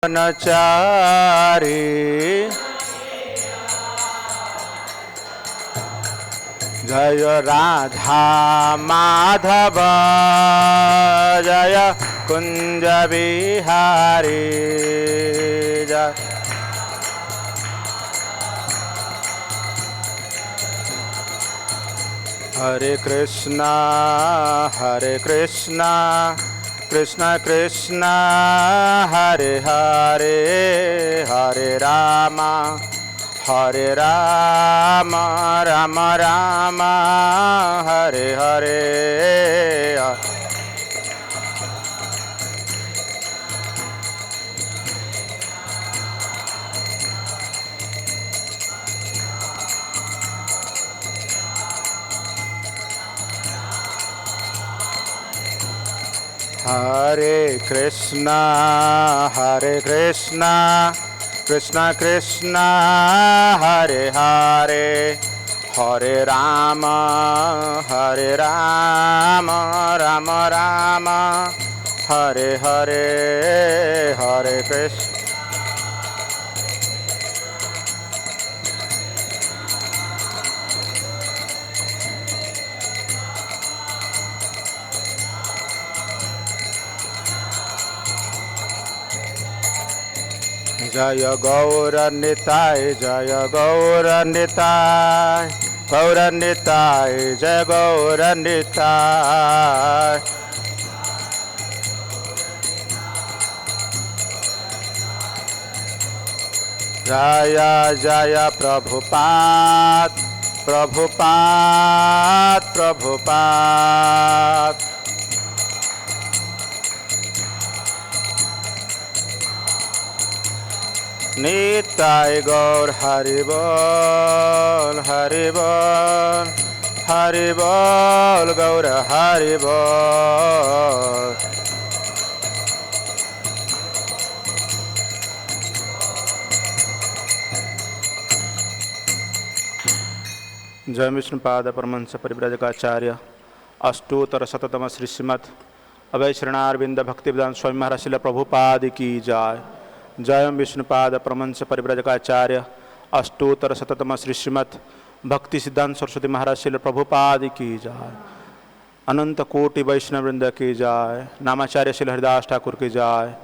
नचारी जय राधा माधव जय कुंज बिहारी जय हरे कृष्णा कृष्ण कृष्ण हरे हरे हरे राम राम राम हरे हरे हरे कृष्णा कृष्ण कृष्ण हरे हरे हरे राम राम राम हरे हरे हरे कृष्ण जय गौर निताय जय गौर निताय गौर निताय जय गौर निताय जय जय प्रभुपाद प्रभुपाद प्रभुपाद निताय गौर हरि बोल गौर हरि बोल जय विष्णुपाद परमहंस परिव्राजकाचार्य अष्टोत्तर शततम श्री श्रीमद् अभय शरणारविंद भक्तिवेदांत स्वामी महाराज श्रील प्रभुपाद की जय जय विष्णुपाद परमहंस परिव्राजकाचार्य अष्टोत्तर शततम श्री श्रीमद् भक्ति सिद्धांत सरस्वती महाराज श्रील प्रभुपाद की जय अनंत कोटि वैष्णव वृंद की जय नामाचार्य श्री हरिदास ठाकुर की जय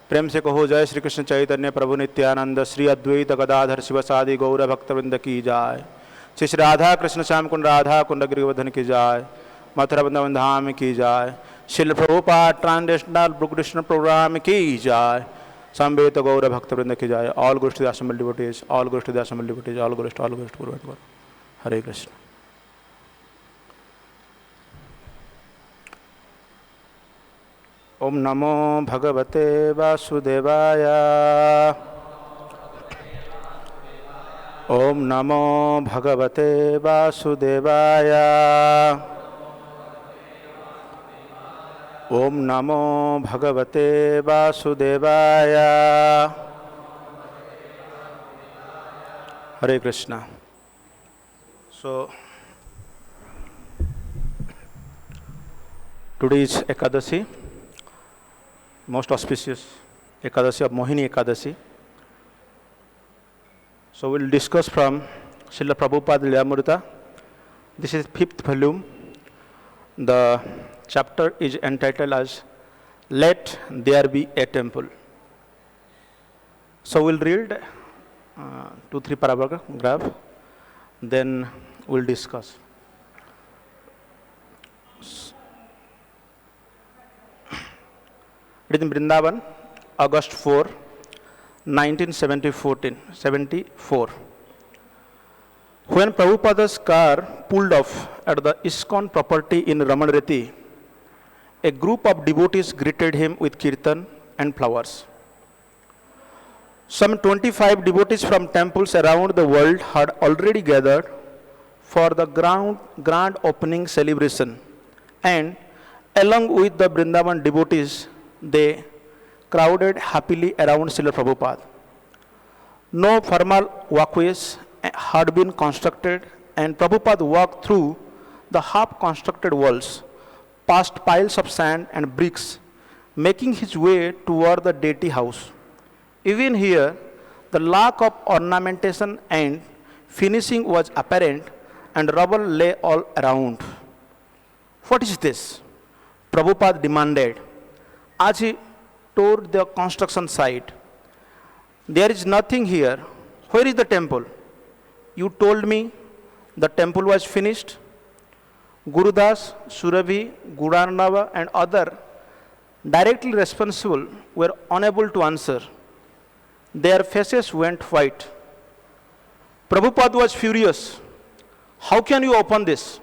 प्रेम से कहो जय श्री कृष्ण चैतन्य प्रभु नित्यानंद श्री अद्वैत गदाधर शिवसादि गौर भक्तवृंद की जय श्री श्री राधा कृष्ण श्याम कुंड राधा कुंड गिरिवर्धन की जय मथुरा वृंदावन धाम की जय Srila Prabhupada translational book Krishna program की जय संवेत गौर भक्तवृंद की जय ऑल गोष्ठी दासमल डिवोटीज ऑल गोष्ठी दासमल डिवोटीज ऑल गोष्ठ पूर्वक हरे कृष्ण। ओम नमो भगवते वासुदेवाय ओम नमो भगवते वासुदेवाय ओम नमो भगवते वासुदेवाय हरे Krishna. So today is Ekadashi, most auspicious Ekadashi of Mohini Ekadashi. So we'll discuss from Srila Prabhupada Lilamrita. This is 5th volume. The chapter is entitled as Let There Be a Temple. So we'll read 2-3 paragraph, then we'll discuss. It is in Vrindavan, August 4, 1974. When Prabhupada's car pulled off at the ISKCON property in Ramanreti, a group of devotees greeted him with kirtan and flowers. Some 25 devotees from temples around the world had already gathered for the grand opening celebration, and along with the Vrindavan devotees, they crowded happily around Srila Prabhupada. No formal walkways had been constructed, and Prabhupada walked through the half-constructed walls, past piles of sand and bricks, making his way toward the deity house. Even here, the lack of ornamentation and finishing was apparent, and rubble lay all around. What is this? Prabhupada demanded as he toured the construction site. There is nothing here. Where is the temple? You told me the temple was finished. Gurudas, Surabhi, Gudarnava, and other directly responsible were unable to answer. Their faces went white. Prabhupada was furious. How can you open this?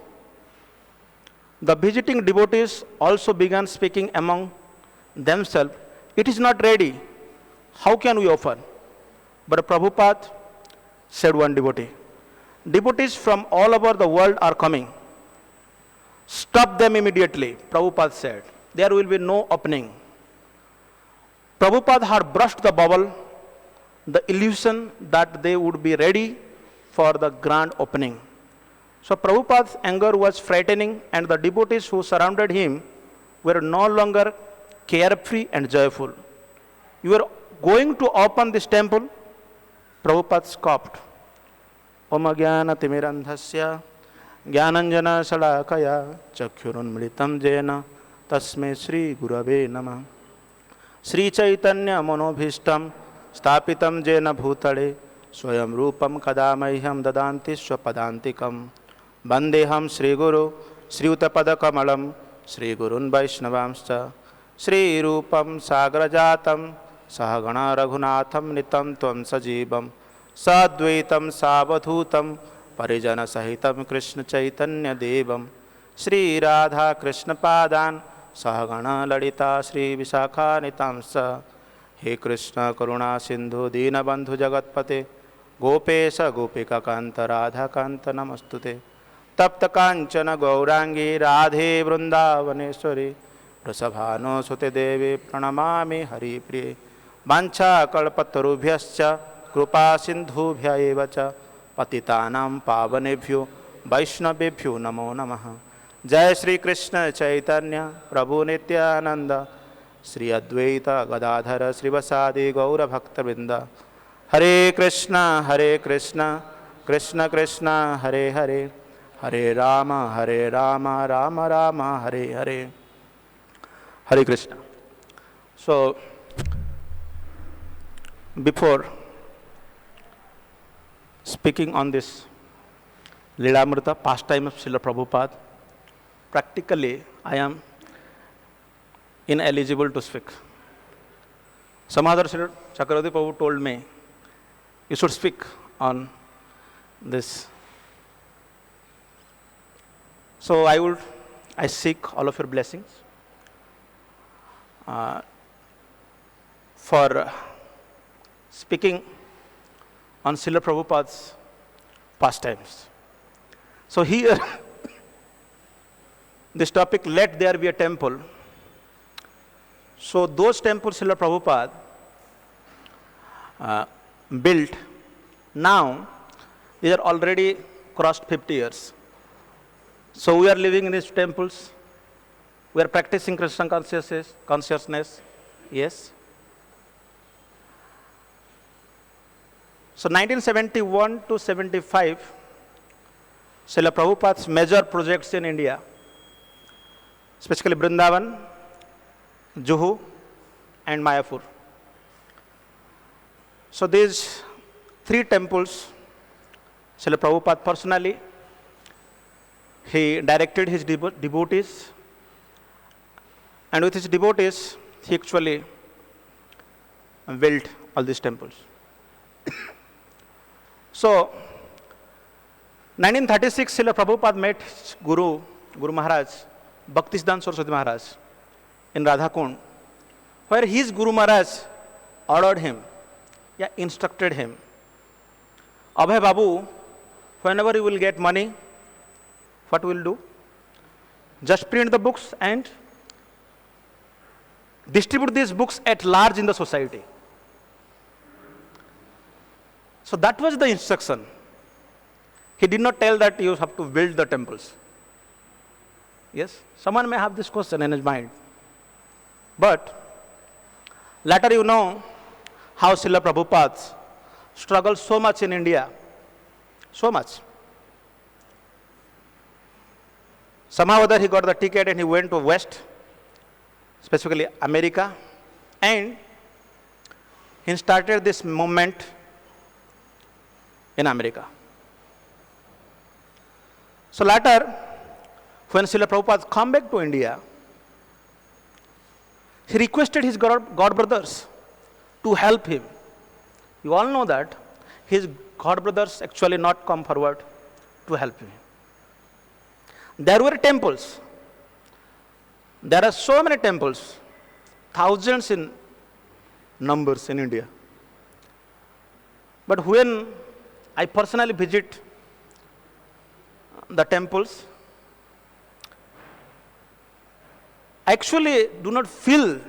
The visiting devotees also began speaking among themselves. It is not ready. How can we open? But Prabhupada said one devotee. Devotees from all over the world are coming. Stop them immediately, Prabhupada said. There will be no opening. Prabhupada had brushed the bubble, the illusion that they would be ready for the grand opening. So Prabhupada's anger was frightening, and the devotees who surrounded him were no longer carefree and joyful. You are going to open this temple? Prabhupada scoffed. Om Jnana Timirandhasya Jnananjana Salakaya Chakshurunmilitam Jena Tasme Sri Gurave Namah. Sri Chaitanya Monobhishtam Stapitam Jena Bhutale Swayam Rupam Kadamahyam Dadanti Swapadantikam Bandeham Sri Guru Sri Utapadakamalam Sri Gurun Vaishnavamscha Sri Rupam Sagrajatam Sahagana Raghunatham Nitam Tvam Sajivam Sadvaitam Savadhutam Parijana Sahitam Krishna Chaitanya Devam Sri Radha Krishna Padan Sahagana Ladita Sri Visakha Nitamsa He Krishna Karuna Sindhu Dina Bandhu Jagatpate Gopesha Gopika Kanta Radha Kanta Namastute Tapta Kanchana Gaurangi Radhe Vrindavaneshwari Prasabhano Sute Devi Pranamami Hari Priye Vancha Kalpatarubhyascha Krupa Sindhubhya Evacha Patitanam Pavanebhyo Vaishnavebhyo Namo Namaha Jai Sri Krishna Chaitanya Prabhu Nityananda Sri Advaita Gadadhara Srivasadi Gaura Bhakta Vrinda Hare Krishna Krishna Krishna Hare Hare Hare Rama Rama Rama Hare Hare Hare Krishna. So before speaking on this Lilamrita, pastime of Srila Prabhupada, practically I am ineligible to speak. Some other Srila Chakravarti Prabhu told me, you should speak on this. So I seek all of your blessings for speaking on Srila Prabhupada's pastimes. So here, this topic, let there be a temple. So those temples Srila Prabhupada built, now they are already crossed 50 years. So we are living in these temples, we are practicing Krishna consciousness, yes. So 1971 to 75, Srila Prabhupada's major projects in India, especially Vrindavan, Juhu, and Mayapur. So these three temples, Srila Prabhupada personally, he directed his devotees, and with his devotees, he actually built all these temples. So, 1936, Srila Prabhupada met Guru Maharaj, Bhaktisiddhanta Saraswati Maharaj, in Radhakund, where his Guru Maharaj ordered him, instructed him, Abhay Babu, whenever you will get money, what will do? Just print the books and distribute these books at large in the society. So that was the instruction. He did not tell that you have to build the temples. Yes, someone may have this question in his mind. But later how Srila Prabhupada struggled so much in India, so much. Somehow or other he got the ticket and he went to West, specifically America, and he started this movement in America. So later, when Srila Prabhupada come back to India, he requested his God brothers to help him. You all know that his God brothers actually not come forward to help him. There were temples. There are so many temples, thousands in numbers in India. But when I personally visit the temples, I actually do not feel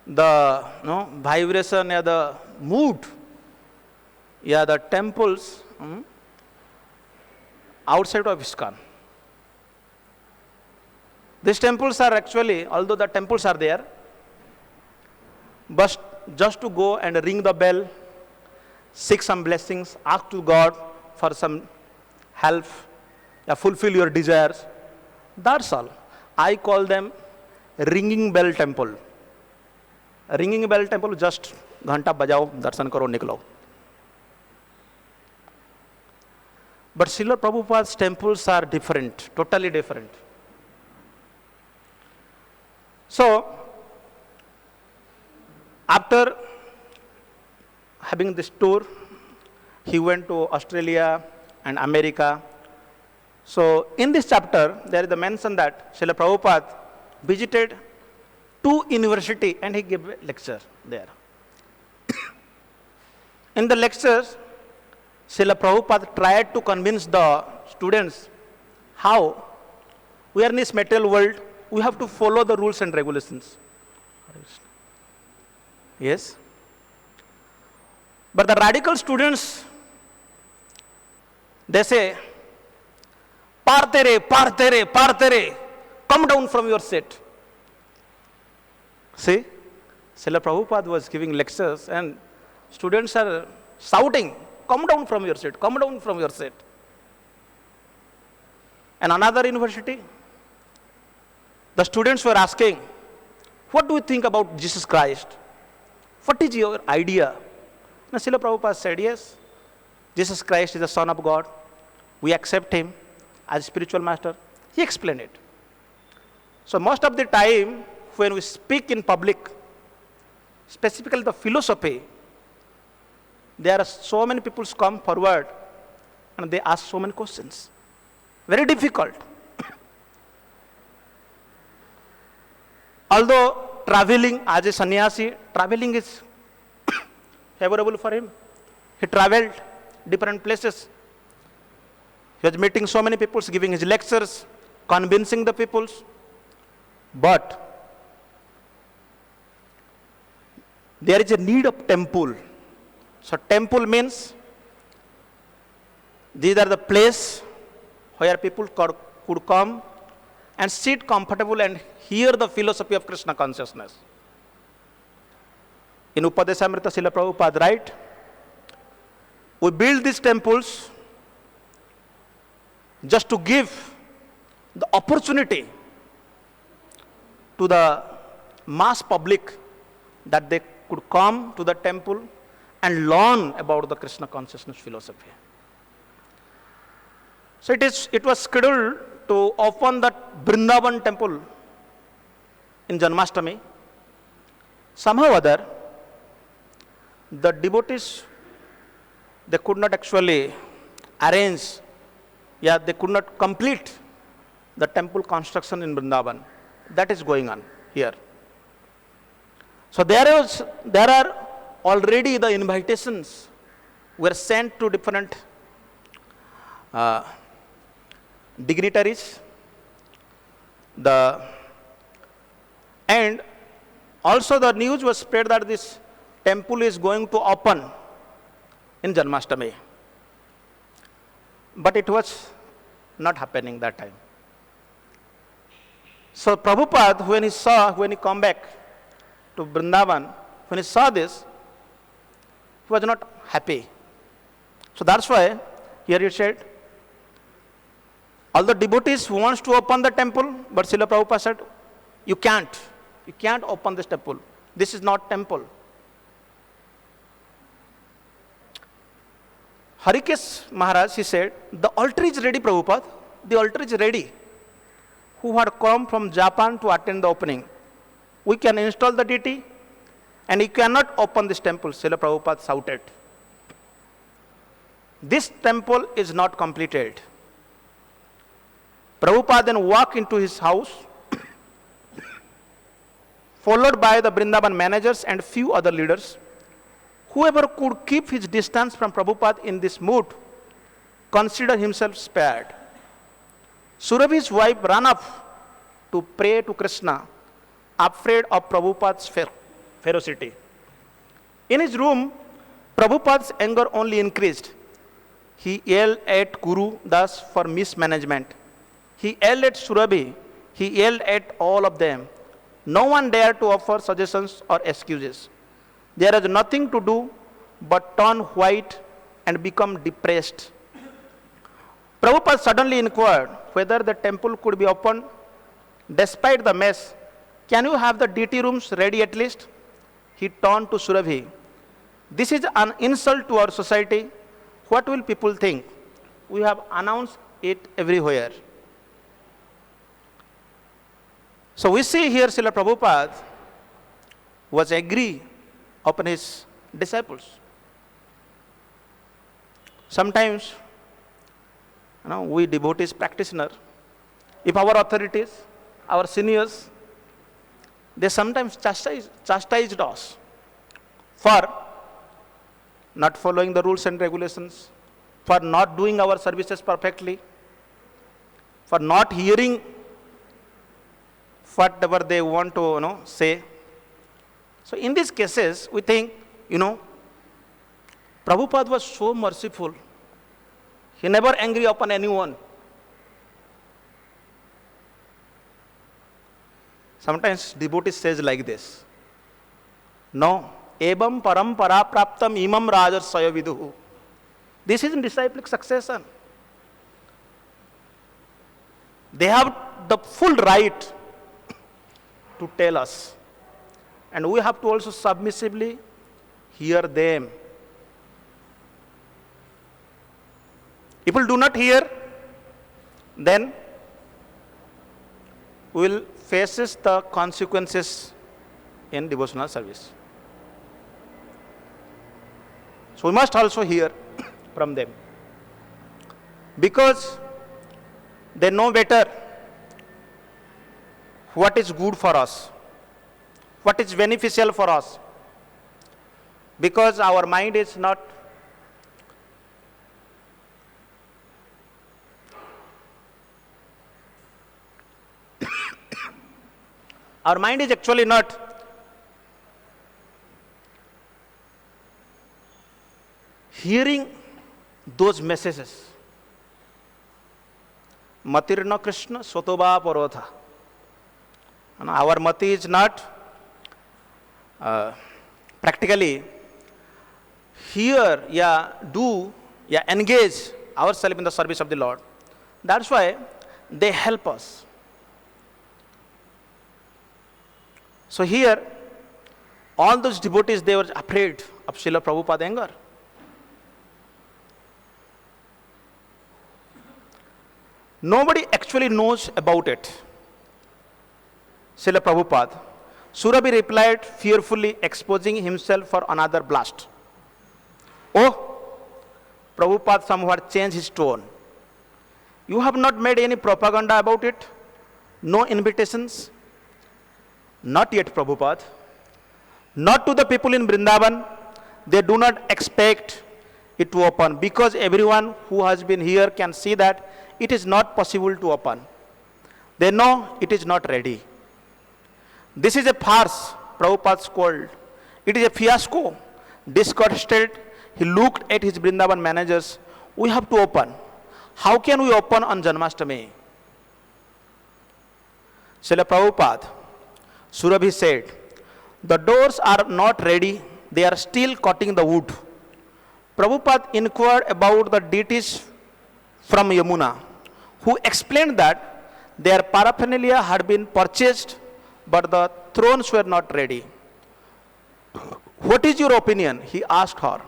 the vibration or the mood, the temples outside of ISKCON. These temples are actually, although the temples are there, but just to go and ring the bell, seek some blessings, ask to God for some help, fulfill your desires, that's all. I call them ringing bell temple. Ringing bell temple, just घंटा बजाओ, दर्शन करो, निकलो. But Srila Prabhupada's temples are different, totally different. So, after having this tour, he went to Australia and America. So, in this chapter, there is a mention that Srila Prabhupada visited 2 universities and he gave a lecture there. In the lectures, Srila Prabhupada tried to convince the students how we are in this material world, we have to follow the rules and regulations. Yes. But the radical students, they say, Partere, come down from your seat. See, Srila Prabhupada was giving lectures and students are shouting, come down from your seat, come down from your seat. And another university, the students were asking, what do you think about Jesus Christ? What is your idea? And Srila Prabhupada said, yes, Jesus Christ is the Son of God. We accept him as spiritual master. He explained it. So most of the time, when we speak in public, specifically the philosophy, there are so many people come forward and they ask so many questions. Very difficult. Although traveling as a sannyasi, traveling is favorable for him. He traveled different places. He was meeting so many people, giving his lectures, convincing the people. But there is a need of temple. So temple means these are the place where people could come and sit comfortable and hear the philosophy of Krishna consciousness. In Upadeshamrita, Srila Prabhupada write, we build these temples just to give the opportunity to the mass public that they could come to the temple and learn about the Krishna consciousness philosophy. So it was scheduled to open that Vrindavan temple in Janmashtami. Somehow or other, the devotees, they could not actually arrange, they could not complete the temple construction in Vrindavan. That is going on here. So there are already the invitations were sent to different dignitaries. And also the news was spread that this temple is going to open in Janmashtami. But it was not happening that time. So Prabhupada, when he come back to Vrindavan, when he saw this, he was not happy. So that's why here it said, all the devotees wants to open the temple, but Srila Prabhupada said, you can't open this temple. This is not temple. Harikesh Maharaj, he said, the altar is ready, Prabhupada. The altar is ready. Who had come from Japan to attend the opening. We can install the deity, and you cannot open this temple, Srila Prabhupada shouted. This temple is not completed. Prabhupada then walked into his house, followed by the Vrindavan managers and few other leaders. Whoever could keep his distance from Prabhupada in this mood, considered himself spared. Surabhi's wife ran up to pray to Krishna, afraid of Prabhupada's ferocity. In his room, Prabhupada's anger only increased. He yelled at Guru Das for mismanagement. He yelled at Surabhi. He yelled at all of them. No one dared to offer suggestions or excuses. There is nothing to do but turn white and become depressed. Prabhupada suddenly inquired whether the temple could be opened. Despite the mess, can you have the deity rooms ready at least? He turned to Surabhi. This is an insult to our society. What will people think? We have announced it everywhere. So we see here Srila Prabhupada was angry upon his disciples. Sometimes, we devotees practitioner, if our authorities, our seniors, they sometimes chastised us for not following the rules and regulations, for not doing our services perfectly, for not hearing whatever they want to say. So in these cases, we think, Prabhupada was so merciful. He never angry upon anyone. Sometimes devotees says like this, no, ebam parampara praptam imam rajarsaya viduhu. This is in disciplic succession. They have the full right to tell us. And we have to also submissively hear them. If we do not hear, then we will face the consequences in devotional service. So we must also hear from them. Because they know better what is good for us, what is beneficial for us. Because our mind is not our mind is actually not hearing those messages. Matirna Krishna Sotoba Parotha. Our mati is not practically hear, engage ourselves in the service of the Lord. That's why they help us. So here, all those devotees, they were afraid of Srila Prabhupada's anger. Nobody actually knows about it. Srila Prabhupada. Surabhi replied fearfully, exposing himself for another blast. Oh, Prabhupada somewhat changed his tone. You have not made any propaganda about it? No invitations? Not yet, Prabhupada. Not to the people in Vrindavan. They do not expect it to open, because everyone who has been here can see that it is not possible to open. They know it is not ready. This is a farce, Prabhupada scolded. It is a fiasco. Disgusted, he looked at his Vrindavan managers. We have to open. How can we open on Janmashtami? Srila Prabhupada, Surabhi said, The doors are not ready, they are still cutting the wood. Prabhupada inquired about the deities from Yamuna, who explained that their paraphernalia had been purchased, but the thrones were not ready. What is your opinion? He asked her.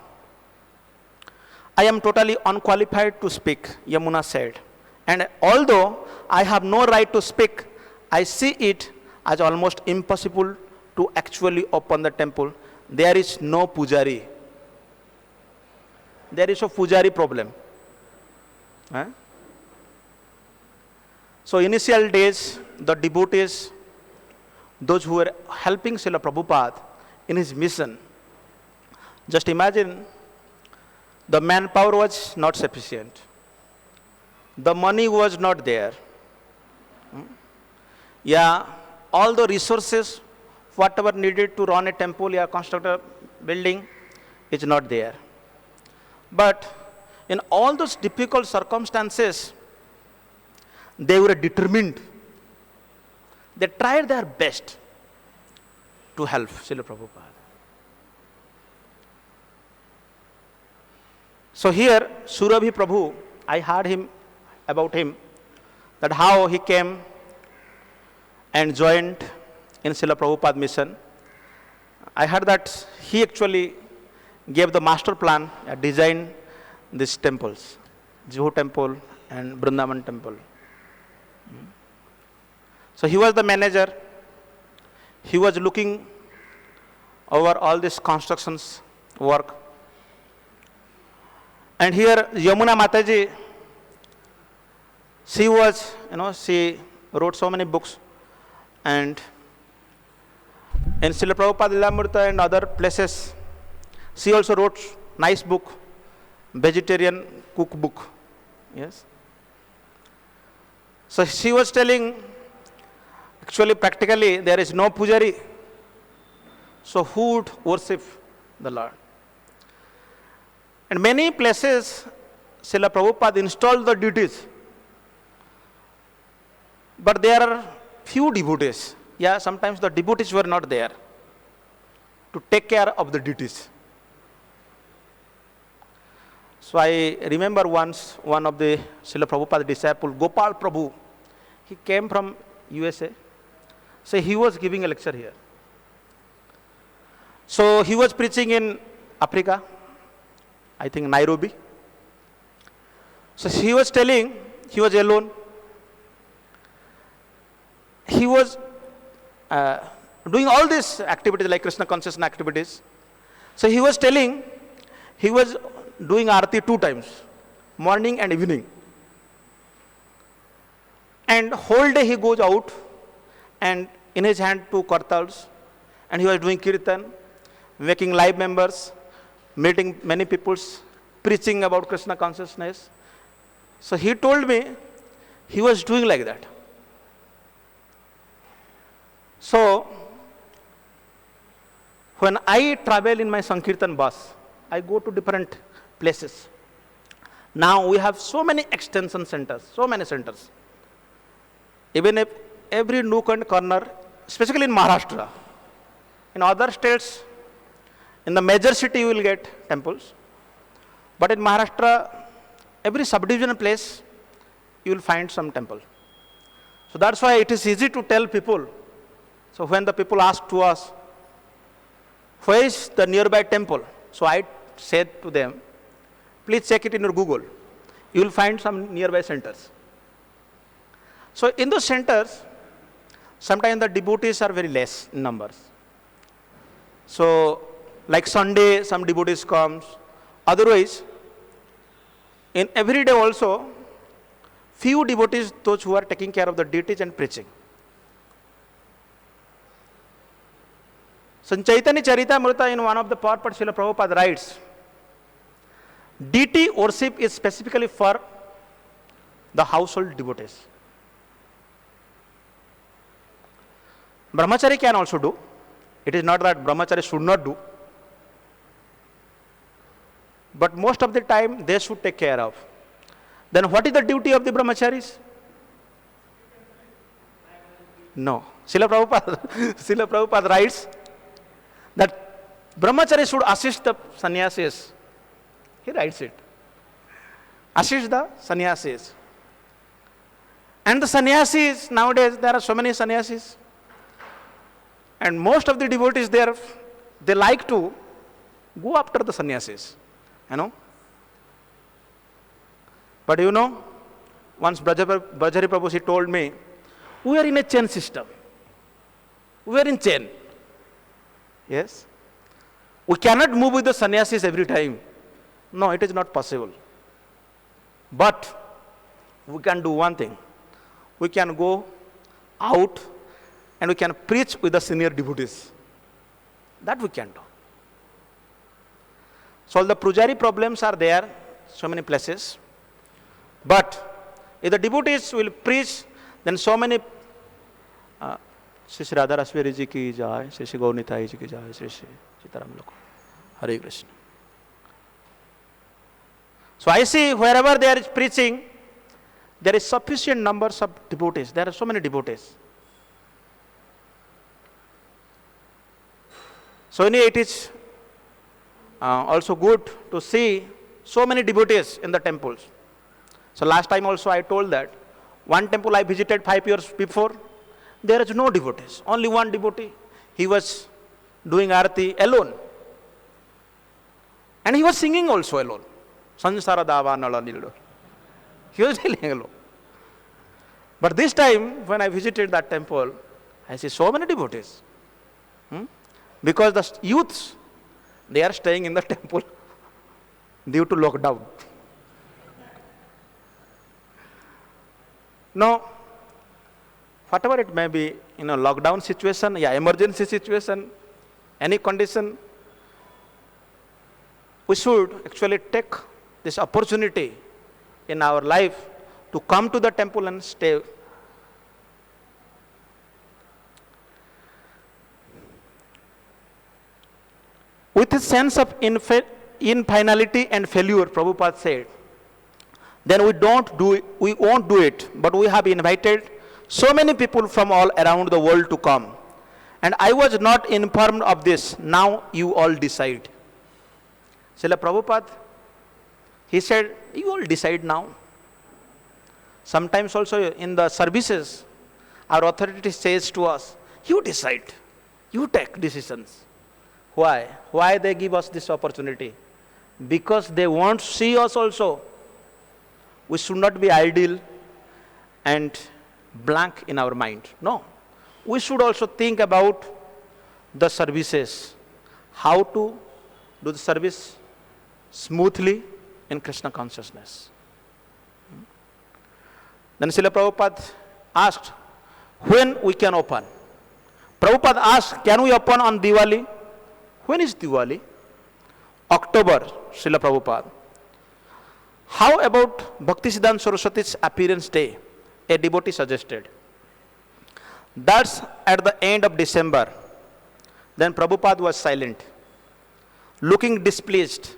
I am totally unqualified to speak, Yamuna said. And although I have no right to speak, I see it as almost impossible to actually open the temple. There is no pujari. There is a pujari problem. So initial days, the devotees, those who were helping Srila Prabhupada in his mission, just imagine the manpower was not sufficient. The money was not there. Yeah, all the resources, whatever needed to run a temple or construct a building is not there. But in all those difficult circumstances, they were determined. They tried their best to help Srila Prabhupada. So here, Surabhi Prabhu, I heard about him, that how he came and joined in Srila Prabhupada mission. I heard that he actually gave the master plan, designed these temples, Juhu temple and Vrindavan temple. So he was the manager. He was looking over all this constructions work. And here Yamuna Mataji, she was, she wrote so many books. And in Srila Prabhupada Lilamrita and other places, she also wrote nice book, vegetarian cookbook. Yes. So she was telling, actually practically there is no pujari. So who would worship the Lord? And many places, Srila Prabhupada installed the deities. But there are few devotees. Yeah, sometimes the devotees were not there to take care of the deities. So I remember once one of the Srila Prabhupada disciple, Gopal Prabhu, he came from USA. So he was giving a lecture here. So he was preaching in Africa, I think Nairobi. So he was telling, he was alone. He was doing all these activities like Krishna consciousness activities. So he was telling, he was doing Aarti 2 times, morning and evening. And whole day he goes out and in his hand 2 kartals, and he was doing kirtan, making live members, meeting many people, preaching about Krishna consciousness. So he told me he was doing like that. So when I travel in my Sankirtan bus, I go to different places. Now we have so many extension centers, so many centers. Even if every nook and corner, especially in Maharashtra, in other states, in the major city you will get temples. But in Maharashtra, every subdivision place, you will find some temple. So that's why it is easy to tell people. So when the people ask to us, where is the nearby temple? So I said to them, please check it in your Google. You will find some nearby centers. So in those centers, sometimes the devotees are very less in numbers. So like Sunday, some devotees comes. Otherwise, in every day also, few devotees, those who are taking care of the deities and preaching. So in Chaitanya Charitamrita, in one of the purports, Srila Prabhupada writes, deity worship is specifically for the household devotees. Brahmachari can also do. It is not that brahmachari should not do. But most of the time, they should take care of. Then what is the duty of the brahmacharis? No. Srila Prabhupada writes, that brahmachari should assist the sannyasis. He writes it. Assist the sannyasis. And the sannyasis, nowadays there are so many sannyasis. And most of the devotees there, they like to go after the sannyasis, you know. But you know, once Brajari Prabhu, he told me, we are in a chain system. We are in chain. Yes. We cannot move with the sannyasis every time. No, it is not possible. But we can do one thing. We can go out and we can preach with the senior devotees. That we can do. So all the pujari problems are there, so many places. But if the devotees will preach, then so many Shri Radha Raswari ji ki jai, Shri Gaunitai ji ki jai, Shri Sitaram Loko. Hare Krishna. So I see wherever there is preaching, there is sufficient numbers of devotees. There are so many devotees. So it is also good to see so many devotees in the temples. So last time also I told that one temple I visited 5 years before, there is no devotees, only one devotee. He was doing arati alone. And he was singing also alone. Sansara dava nala nildo. He was singing alone. But this time when I visited that temple, I see so many devotees. Because the youths, they are staying in the temple due to lockdown. Now, whatever it may be, in a lockdown situation, emergency situation, any condition, we should actually take this opportunity in our life to come to the temple and stay. With a sense of infinality and failure, Prabhupada said, then we won't do it, but we have invited so many people from all around the world to come. And I was not informed of this. Now you all decide. Srila Prabhupada, he said, you all decide now. Sometimes also in the services, our authority says to us, you decide, you take decisions. Why? Why they give us this opportunity? Because they want to see us also. We should not be idle and blank in our mind. No. We should also think about the services, how to do the service smoothly in Krishna consciousness. Then Srila Prabhupada asked, when we can open? Prabhupada asked, can we open on Diwali? When is Diwali? October, Srila Prabhupada. How about Bhaktisiddhanta Saraswati's appearance day? A devotee suggested. That's at the end of December. Then Prabhupada was silent, looking displeased.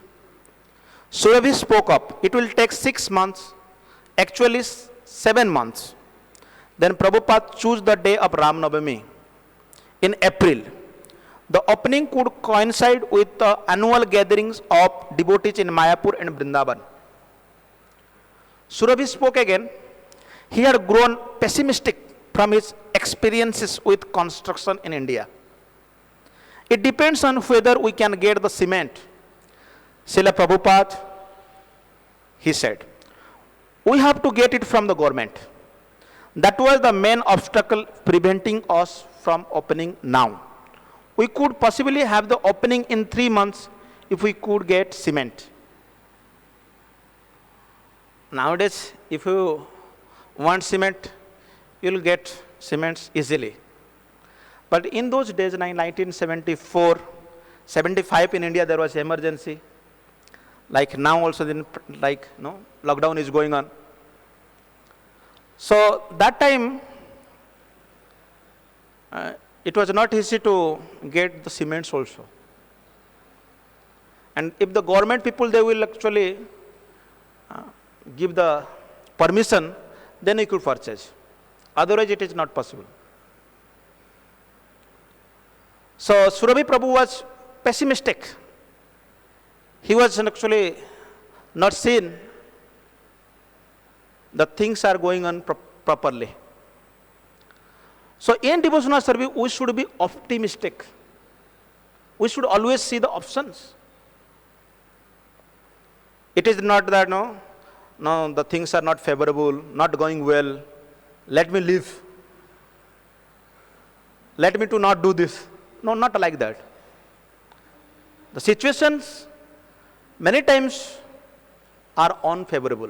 Surabhi spoke up. It will take 6 months, actually 7 months. Then Prabhupada chose the day of Ram Navami in April. The opening could coincide with the annual gatherings of devotees in Mayapur and Vrindavan. Surabhi spoke again. He had grown pessimistic from his experiences with construction in India. It depends on whether we can get the cement. Srila Prabhupada, he said, we have to get it from the government. That was the main obstacle preventing us from opening now. We could possibly have the opening in 3 months if we could get cement. Nowadays, if you want cement, you will get cements easily. But in those days, 1974, 75 in India, there was emergency. Like now also, lockdown is going on. So that time, it was not easy to get the cements also. And if the government people, they will actually give the permission, then you could purchase. Otherwise, it is not possible. So Surabhi Prabhu was pessimistic. He was actually not seen the things are going on properly. So in devotional service, we should be optimistic. We should always see the options. It is not that, no, the things are not favorable, not going well. Let me leave. Let me to not do this. No, not like that. The situations many times are unfavorable.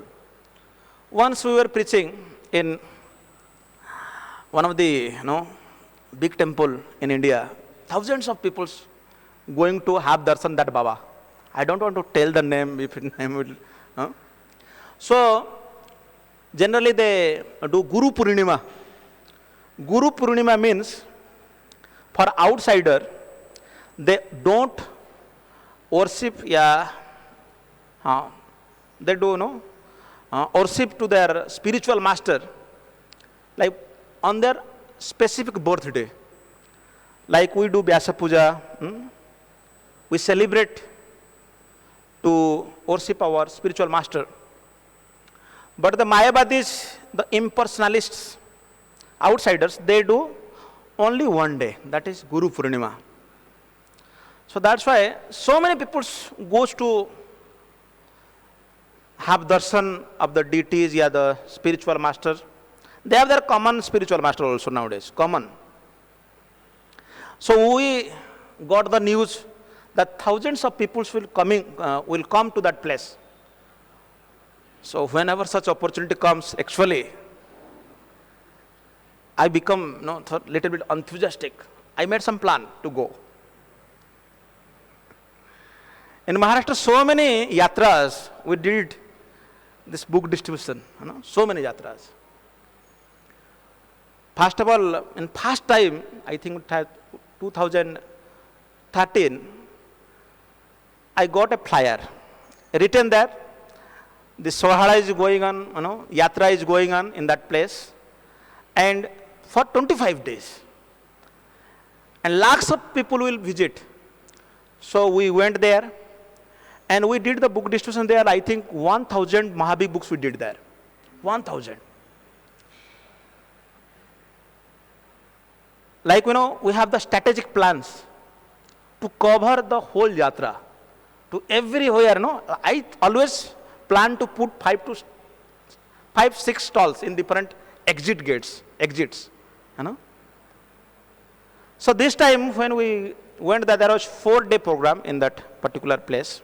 Once we were preaching in one of the big temple in India, thousands of people going to have darshan that Baba. I don't want to tell the name if name will. So generally they do Guru Purnima. Guru Purnima means for outsider they don't worship. They do worship to their spiritual master, like on their specific birthday. Like we do Vyasa Puja, we celebrate to worship our spiritual master. But the Mayavadis, the impersonalists, outsiders, they do only one day, that is Guru Purnima. So that's why so many people goes to have darshan of the deities, the spiritual masters. They have their common spiritual master also nowadays, common. So we got the news that thousands of people will come to that place. So whenever such opportunity comes, actually, I become a little bit enthusiastic. I made some plan to go. In Maharashtra, so many yatras, we did this book distribution, so many yatras. First of all, in past time, I think 2013, I got a flyer written there. The Sohara is going on, Yatra is going on in that place, and for 25 days. And lakhs of people will visit. So we went there, and we did the book distribution there. I think 1,000 Mahabig books we did there. 1,000. Like, we have the strategic plans to cover the whole Yatra. To everywhere, I always plan to put 5 to 6 stalls in different exits. So this time when we went there was 4-day program in that particular place.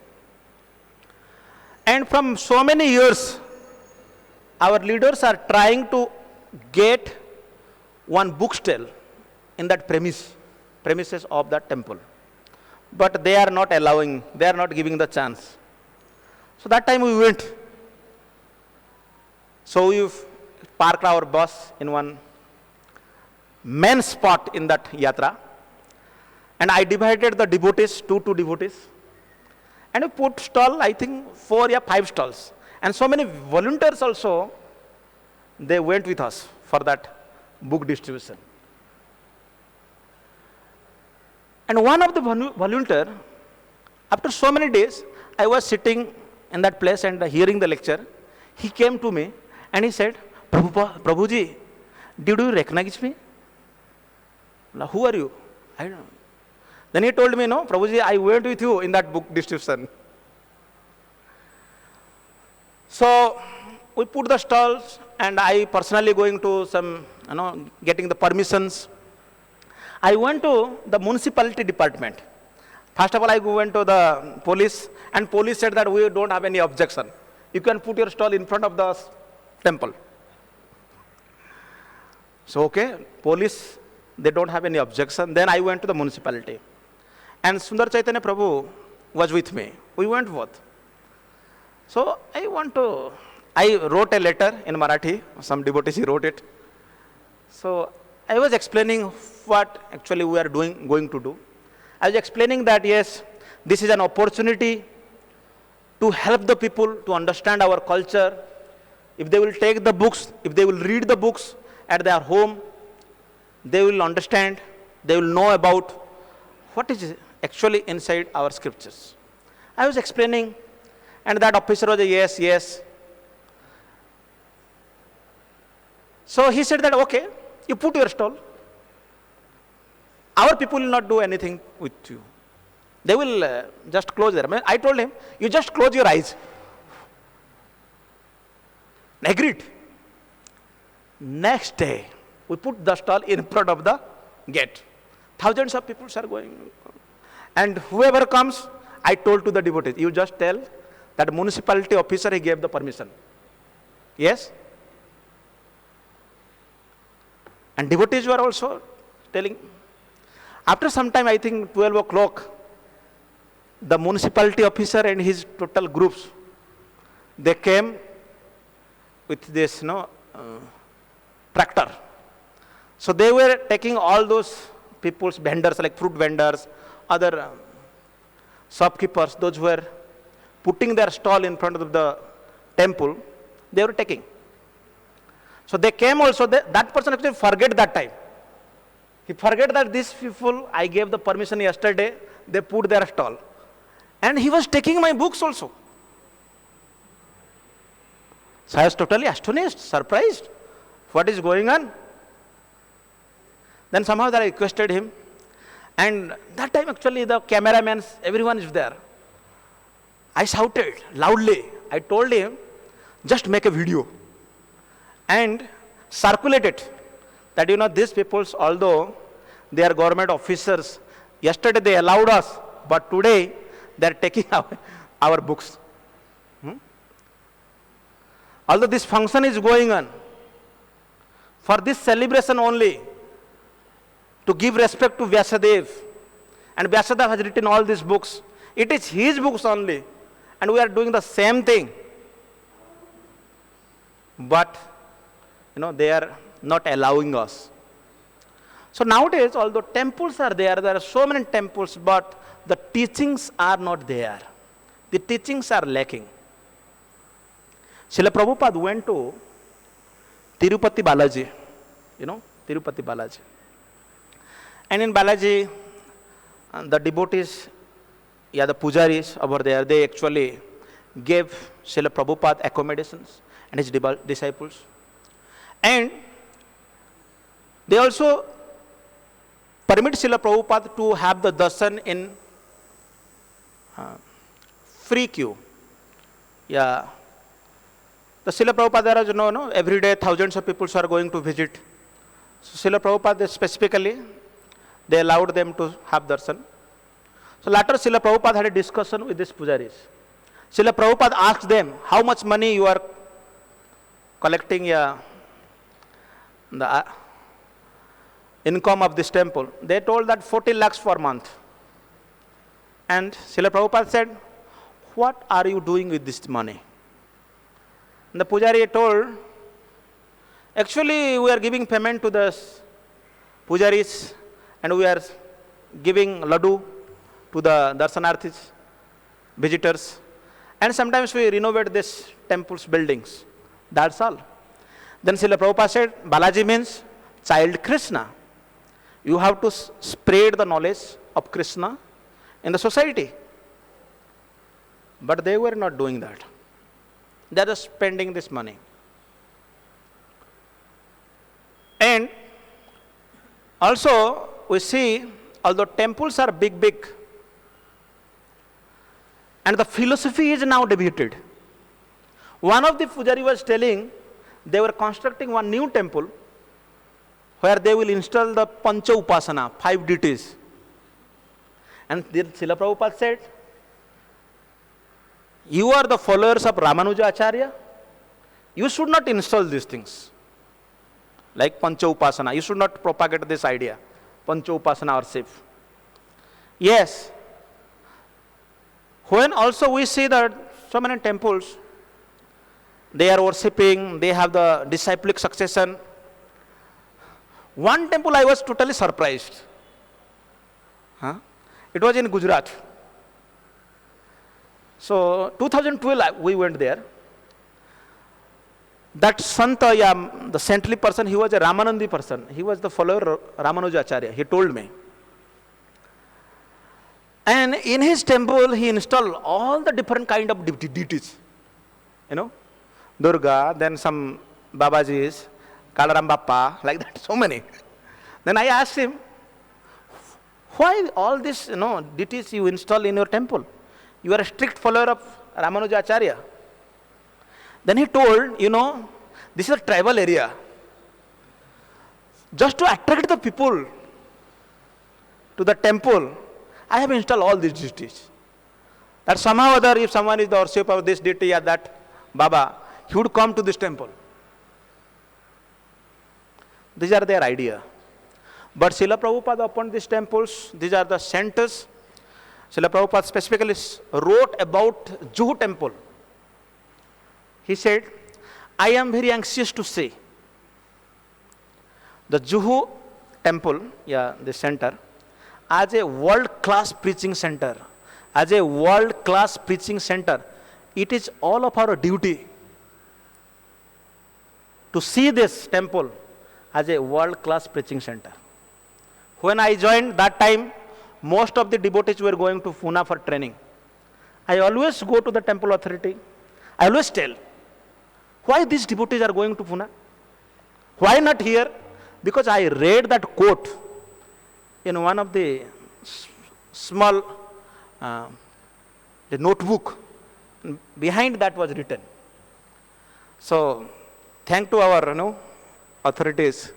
And from so many years, our leaders are trying to get one book stall in that premises of that temple. But they are not allowing, they are not giving the chance. So that time we went. So we parked our bus in one main spot in that yatra. And I divided the devotees, two devotees. And we put stall, I think 4 or 5 stalls. And so many volunteers also, they went with us for that book distribution. And one of the volunteer, after so many days, I was sitting in that place and hearing the lecture. He came to me and he said, Prabhuji, did you recognize me? Now, who are you? I don't know. Then he told me, no, Prabhuji, I went with you in that book distribution. So we put the stalls and I personally going to some, getting the permissions. I went to the municipality department. First of all, I went to the police, and police said that we don't have any objection. You can put your stall in front of the temple. So, okay, police, they don't have any objection. Then I went to the municipality. And Sundar Chaitanya Prabhu was with me. We went both. So, I wrote a letter in Marathi. Some devotees wrote it. So, I was explaining what actually we are going to do. I was explaining that, yes, this is an opportunity to help the people to understand our culture. If they will take the books, if they will read the books at their home, they will understand, they will know about what is actually inside our scriptures. I was explaining, and that officer was a yes, yes. So he said that, okay, you put your stall. Our people will not do anything with you. They will just close their eyes. I told him, you just close your eyes. Agreed. Next day, we put the stall in front of the gate. Thousands of people are going. And whoever comes, I told to the devotees, you just tell that municipality officer, he gave the permission. Yes? And devotees were also telling. After some time, I think 12 o'clock, the municipality officer and his total groups, they came with this tractor. So they were taking all those people's vendors, like fruit vendors, other shopkeepers, those who were putting their stall in front of the temple, they were taking. So they came also, that person actually forget that time. He forget that these people, I gave the permission yesterday, they put their stall. And he was taking my books also. So I was totally astonished, surprised. What is going on? Then somehow I requested him. And that time actually the cameraman, everyone is there. I shouted loudly. I told him, just make a video and circulate it. That these people, although they are government officers, yesterday they allowed us, but today they are taking our books. Although this function is going on, for this celebration only, to give respect to Vyasadeva, and Vyasadeva has written all these books. It is his books only, and we are doing the same thing. But, they are not allowing us. So nowadays, although temples are there are so many temples, but the teachings are not there. The teachings are lacking. Srila Prabhupada went to Tirupati Balaji, Tirupati Balaji. And in Balaji, the devotees, the pujaris over there, they actually gave Srila Prabhupada accommodations and his disciples. And they also permit Srila Prabhupada to have the darshan in free queue. Yeah. The Srila Prabhupada, there is every day thousands of people are going to visit. So Srila Prabhupada specifically, they allowed them to have darshan. So later Srila Prabhupada had a discussion with these pujaris. Srila Prabhupada asked them, how much money you are collecting the income of this temple. They told that 40 lakhs per month. And Srila Prabhupada said, what are you doing with this money? And the pujari told, actually we are giving payment to the pujaris and we are giving laddu to the darshanarthis, visitors. And sometimes we renovate this temple's buildings. That's all. Then Srila Prabhupada said, Balaji means child Krishna. You have to spread the knowledge of Krishna in the society. But they were not doing that. They are just spending this money. And also we see, although temples are big, and the philosophy is now debated. One of the pujari was telling, they were constructing one new temple where they will install the Pancha Upasana, 5 deities. And Srila Prabhupada said, you are the followers of Ramanuja Acharya, you should not install these things. Like Pancha Upasana, you should not propagate this idea, Pancha Upasana worship. Yes. When also we see that so many temples, they are worshipping, they have the disciplic succession. One temple I was totally surprised. It was in Gujarat. So 2012 we went there. That Santa, the saintly person, he was a Ramanandi person. He was the follower of Ramanuja Acharya. He told me. And in his temple, he installed all the different kind of deities. You know, Durga, then some Babajis, Kalaram Bappa, like that, so many. Then I asked him, why all this, deities you install in your temple? You are a strict follower of Ramanuja Acharya. Then he told, this is a tribal area. Just to attract the people to the temple, I have installed all these deities. That somehow or other, if someone is the worship of this deity or that Baba, he would come to this temple. These are their idea. But Srila Prabhupada upon these temples, these are the centers. Srila Prabhupada specifically wrote about Juhu temple. He said, I am very anxious to say, the Juhu temple, the center, as a world-class preaching center, it is all of our duty to see this temple as a world-class preaching center. When I joined that time, most of the devotees were going to Pune for training. I always go to the temple authority. I always tell, why these devotees are going to Pune? Why not here? Because I read that quote in one of the small the notebook. Behind that was written. So, thank to our authorities.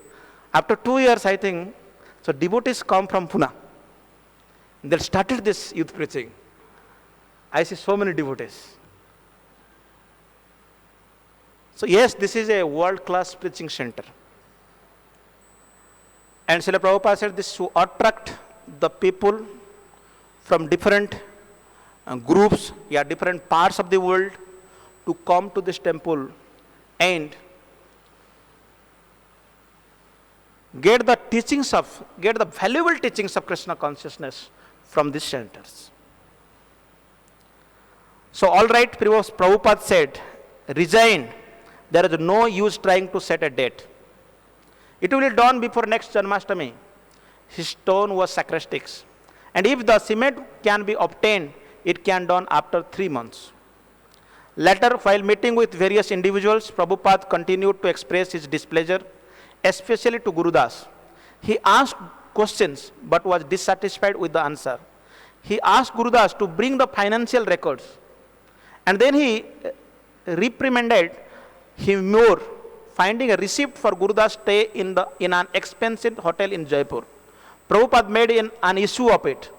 After 2 years, I think, so devotees come from Pune. They started this youth preaching. I see so many devotees. So yes, this is a world-class preaching center. And Srila Prabhupada said this to attract the people from different groups, different parts of the world to come to this temple and get the valuable teachings of Krishna consciousness from these centers. So all right, Prabhupada said, resign. There is no use trying to set a date. It will be done before next Janmashtami. His stone was sacrostics. And if the cement can be obtained, it can done after 3 months. Later, while meeting with various individuals, Prabhupada continued to express his displeasure, especially to Gurudas. He asked questions but was dissatisfied with the answer. He asked Gurudas to bring the financial records. And then he reprimanded him more, finding a receipt for Gurudas' stay in an expensive hotel in Jaipur. Prabhupada made an issue of it.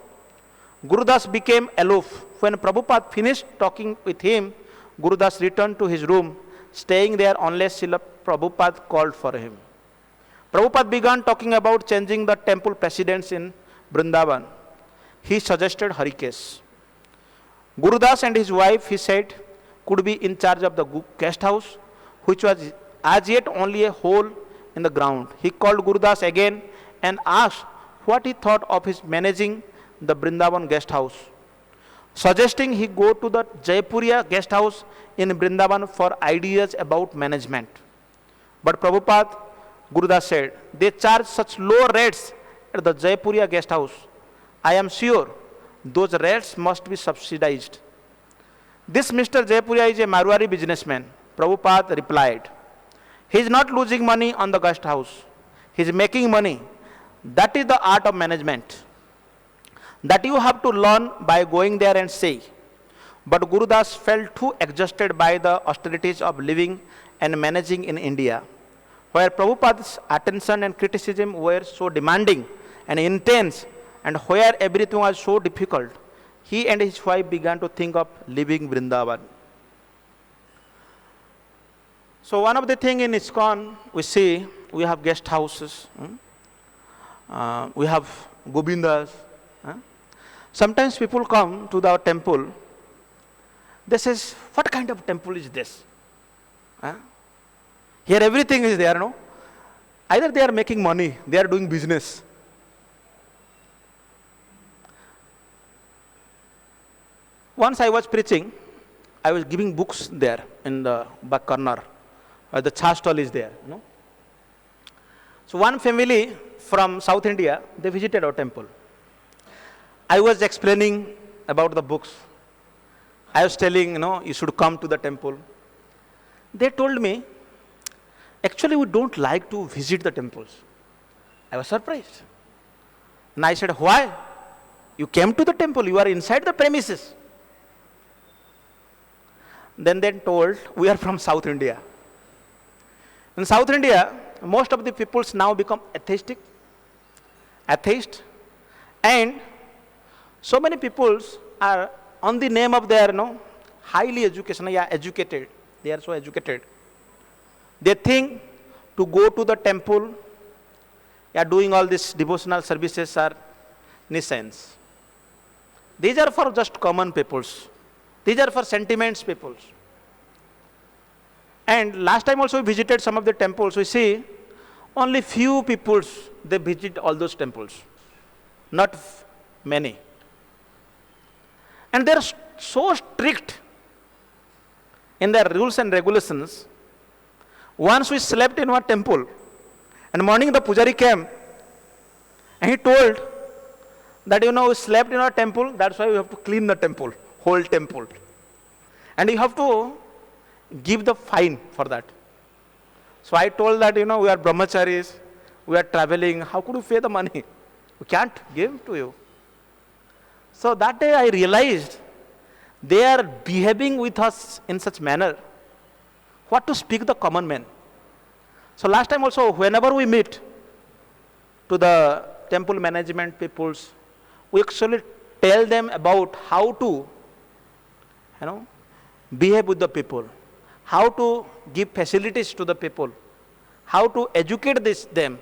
Gurudas became aloof. When Prabhupada finished talking with him, Gurudas returned to his room, staying there unless Srila Prabhupada called for him. Prabhupada began talking about changing the temple precedents in Vrindavan. He suggested Harikesh. Gurudas and his wife, he said, could be in charge of the guest house, which was as yet only a hole in the ground. He called Gurudas again and asked what he thought of his managing the Vrindavan guest house, suggesting he go to the Jaipuriya guest house in Vrindavan for ideas about management. But Prabhupada, Gurudas said, they charge such low rates at the Jaipuriya guest house. I am sure those rates must be subsidized. This Mr. Jaipuriya is a Marwari businessman. Prabhupada replied, he is not losing money on the guest house. He is making money. That is the art of management. That you have to learn by going there and say. But Gurudas felt too exhausted by the austerities of living and managing in India, where Prabhupada's attention and criticism were so demanding and intense, and where everything was so difficult. He and his wife began to think of leaving Vrindavan. So one of the things in ISKCON, we see, we have guest houses, we have Govindas. Sometimes people come to our temple, they say, what kind of temple is this? Here everything is there, no? Either they are making money, they are doing business. Once I was preaching, I was giving books there in the back corner. The cha stall is there. No? So one family from South India, they visited our temple. I was explaining about the books. I was telling, you should come to the temple. They told me, actually, we don't like to visit the temples. I was surprised. And I said, why? You came to the temple, you are inside the premises. Then they told, we are from South India. In South India, most of the peoples now become atheist, and so many peoples are on the name of their, highly educated. They are so educated. They think to go to the temple, doing all these devotional services are nuisance. These are for just common peoples. These are for sentiments peoples. And last time also we visited some of the temples. We see only few peoples, they visit all those temples. Not many. And they are so strict in their rules and regulations. Once we slept in one temple, and morning the pujari came, and he told that, we slept in our temple, that's why we have to clean the temple, whole temple. And you have to give the fine for that. So I told that, we are brahmacharis, we are traveling, how could you pay the money? We can't give to you. So that day I realized they are behaving with us in such manner. What to speak the common man? So last time also, whenever we meet to the temple management peoples, we actually tell them about how to, behave with the people, how to give facilities to the people, how to educate them.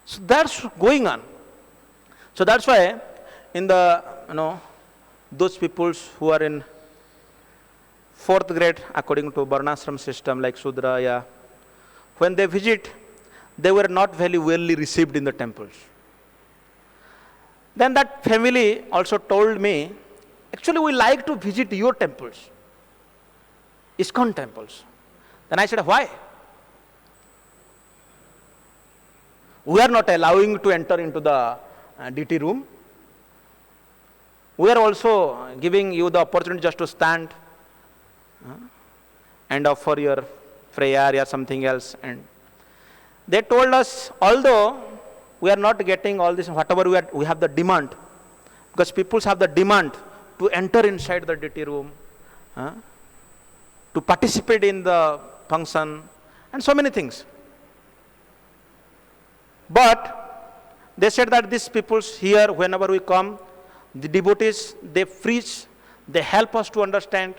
So that's going on. So that's why in the, those peoples who are in 4th grade according to Varnashram system like Sudra, when they visit, they were not very well received in the temples. Then that family also told me, actually we like to visit your temples, ISKCON temples. Then I said, why? We are not allowing to enter into the DT room. We are also giving you the opportunity just to stand and offer your prayer or something else. And they told us, although we are not getting all this, whatever we have the demand, because people have the demand to enter inside the DT room, to participate in the function, and so many things. But they said that these people here, whenever we come, the devotees, they preach, they help us to understand.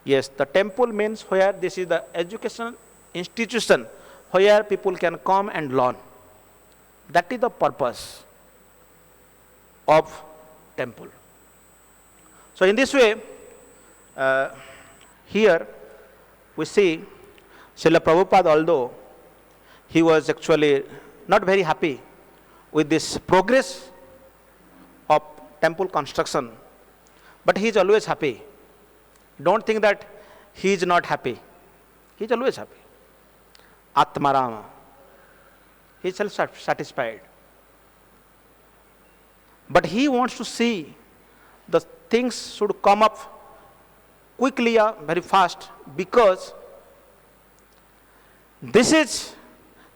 Yes, the temple means where this is the educational institution where people can come and learn. That is the purpose of temple. So in this way, here we see Srila Prabhupada, although he was actually not very happy with this progress of temple construction, but he is always happy. Don't think that he is not happy. He is always happy. Atmarama. He is self-satisfied. But he wants to see the things should come up quickly, very fast, because this is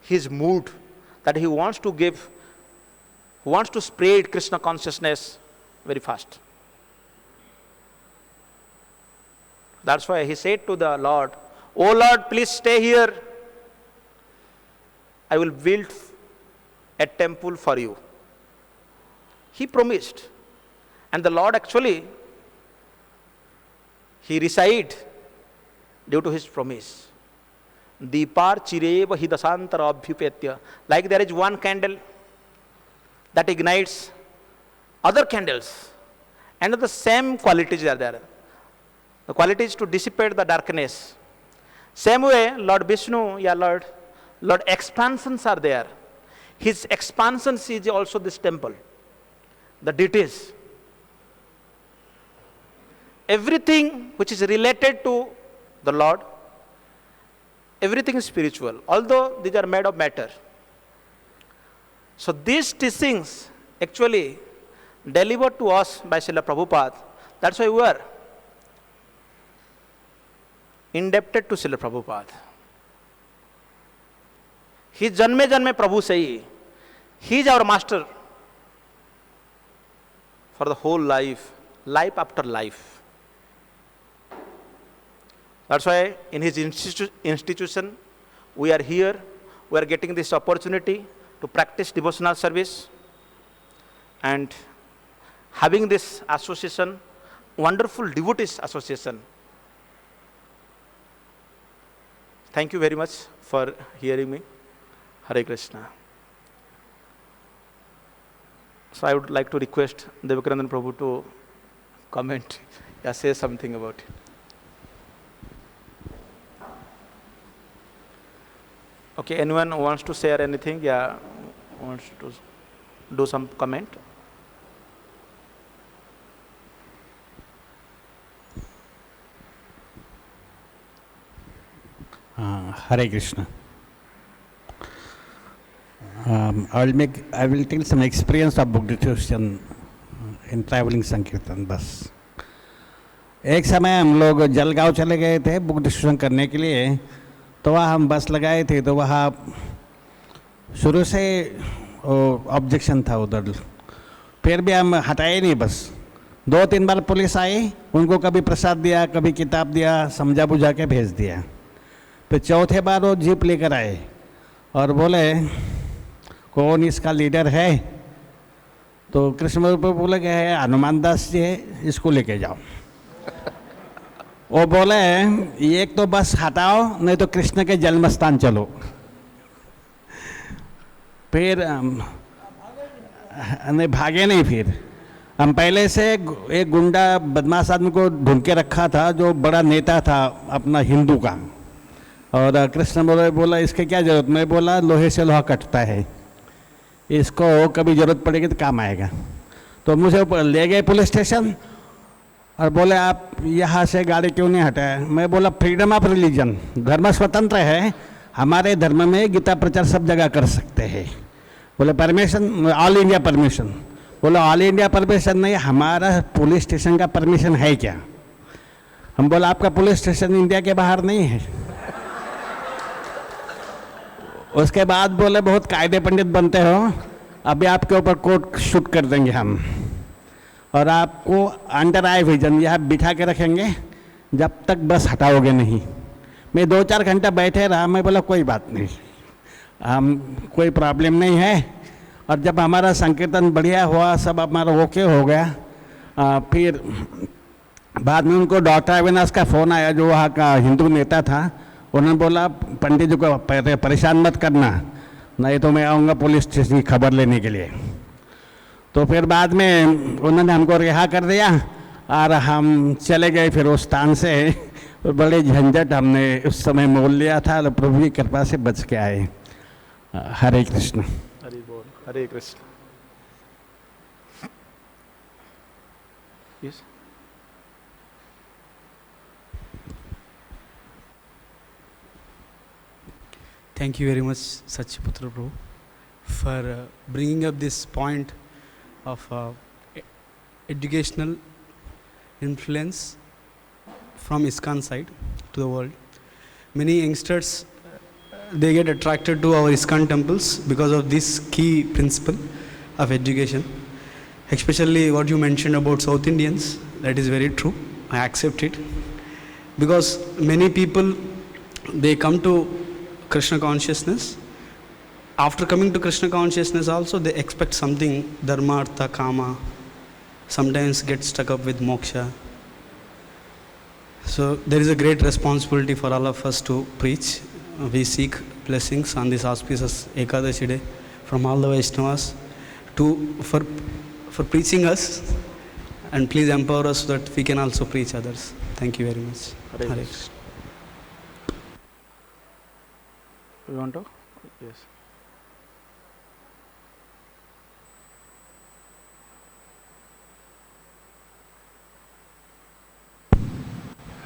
his mood, that he wants to give, wants to spread Krishna consciousness very fast. That's why he said to the Lord, "Oh Lord, please stay here. I will build a temple for you." He promised. And the Lord actually, he recited due to his promise. Deepar chireva hidasantara abhyupetya. Like there is one candle that ignites other candles, and the same qualities are there. The quality is to dissipate the darkness. Same way, Lord Vishnu, Lord expansions are there. His expansions is also this temple, the deities. Everything which is related to the Lord, everything is spiritual, although these are made of matter. So these teachings actually delivered to us by Srila Prabhupada. That's why we are indebted to Srila Prabhupada. He is Janme Janme Prabhu Sai. He is our master for the whole life, life after life. That's why in his institution, we are here, we are getting this opportunity to practice devotional service and having this association, wonderful devotees association. Thank you very much for hearing me. Hare Krishna. So I would like to request Devakarandan Prabhu to comment, say something about it. Okay, anyone wants to share anything? Wants to do some comment? Hare Krishna. I will tell some experience of book distribution in traveling Sankirtan bus. एक समय हम लोग जलगांव चले गए थे book distribution करने के लिए, तो वहाँ हम बस लगाए थे, तो वहाँ शुरू से ऑब्जेक्शन था उधर, फिर भी हम हटाए नहीं बस। 2-3 बार पुलिस आई, उनको कभी प्रसाद दिया, कभी किताब दिया, समझा बुझा के भेज दिया। फिर चौथे बार वो जीप लेकर आए और बोले कौन इसका लीडर है, तो कृष्ण बोले कि है हनुमान दास जी है, इसको लेके जाओ। वो बोले एक तो बस हटाओ, नहीं तो कृष्ण के जन्म स्थान चलो। फिर नहीं भागे नहीं, फिर हम पहले से एक गुंडा बदमाश आदमी को ढूंढ के रखा था, जो बड़ा नेता था अपना हिंदू का, और कृष्ण बोला इसके क्या जरूरत। मैं बोला लोहे से लोहा कटता है, इसको कभी ज़रूरत पड़ेगी तो काम आएगा। तो मुझे ले गए पुलिस स्टेशन और बोले आप यहाँ से गाड़ी क्यों नहीं हटाए। मैं बोला फ्रीडम ऑफ रिलीजन, धर्म स्वतंत्र है, हमारे धर्म में गीता प्रचार सब जगह कर सकते हैं। बोले परमिशन, ऑल इंडिया परमिशन। बोला ऑल इंडिया परमिशन नहीं, हमारा पुलिस स्टेशन का परमिशन है क्या। हम बोला आपका पुलिस स्टेशन इंडिया के बाहर नहीं है। उसके बाद बोले बहुत कायदे पंडित बनते हो, अभी आपके ऊपर कोर्ट शूट कर देंगे हम, और आपको अंडर आई विजन यहाँ बिठा के रखेंगे जब तक बस हटाओगे नहीं। मैं 2-4 घंटा बैठे रहा। मैं बोला कोई बात नहीं, हम कोई प्रॉब्लम नहीं है। और जब हमारा संकीर्तन बढ़िया हुआ, सब हमारा ओके हो गया, फिर बाद में उनको डॉक्टर अविनाश का फ़ोन आया, जो वहाँ का हिंदू नेता था। उन्होंने बोला पंडित जी को परेशान मत करना, नहीं तो मैं आऊँगा पुलिस स्टेशन की खबर लेने के लिए। तो फिर बाद में उन्होंने हमको रिहा कर दिया और हम चले गए फिर उस स्थान से। बड़े झंझट हमने उस समय मोल लिया था, और प्रभु की कृपा से बच के आए। हरे कृष्ण। हरि बोल। Hare Krishna. Yes. Thank you very much, Satchiputra Prabhu, for bringing up this point of educational influence from ISKCON side to the world. Many youngsters, they get attracted to our ISKCON temples because of this key principle of education. Especially what you mentioned about South Indians, that is very true. I accept it. Because many people, they come to Krishna consciousness. After coming to Krishna consciousness also, they expect something, dharma, artha, kama, sometimes get stuck up with moksha. So there is a great responsibility for all of us to preach. We seek blessings on this auspicious Ekadashi day from all the Vaishnavas for preaching us, and please empower us so that we can also preach others. Thank you very much. Hare Krishna. You want to? Yes.